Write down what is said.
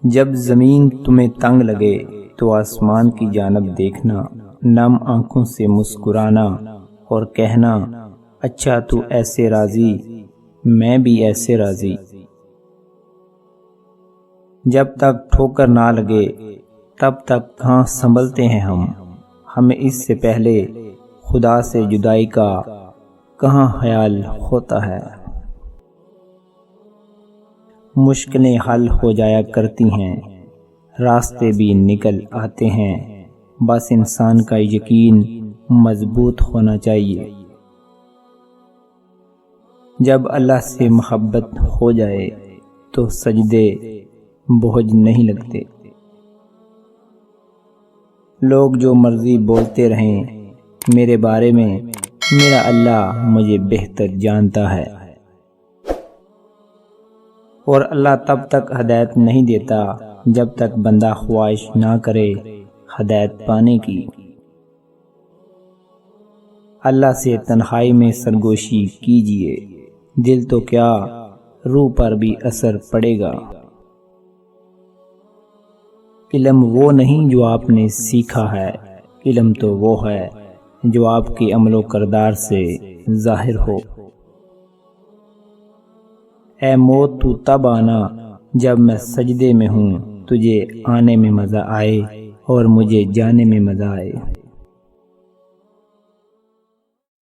جب زمین تمہیں تنگ لگے تو آسمان کی جانب دیکھنا، نم آنکھوں سے مسکرانا اور کہنا اچھا تو ایسے راضی، میں بھی ایسے راضی۔ جب تک ٹھوکر نہ لگے تب تک کہاں سنبھلتے ہیں ہمیں اس سے پہلے خدا سے جدائی کا کہاں خیال ہوتا ہے۔ مشکلیں حل ہو جایا کرتی ہیں، راستے بھی نکل آتے ہیں، بس انسان کا یقین مضبوط ہونا چاہیے۔ جب اللہ سے محبت ہو جائے تو سجدے بوجھ نہیں لگتے۔ لوگ جو مرضی بولتے رہیں میرے بارے میں، میرا اللہ مجھے بہتر جانتا ہے۔ اور اللہ تب تک ہدایت نہیں دیتا جب تک بندہ خواہش نہ کرے ہدایت پانے کی۔ اللہ سے تنہائی میں سرگوشی کیجیے، دل تو کیا روح پر بھی اثر پڑے گا۔ علم وہ نہیں جو آپ نے سیکھا ہے، علم تو وہ ہے جو آپ کے عمل و کردار سے ظاہر ہو۔ اے موت تو تب آنا جب میں سجدے میں ہوں، تجھے آنے میں مزہ آئے اور مجھے جانے میں مزہ آئے۔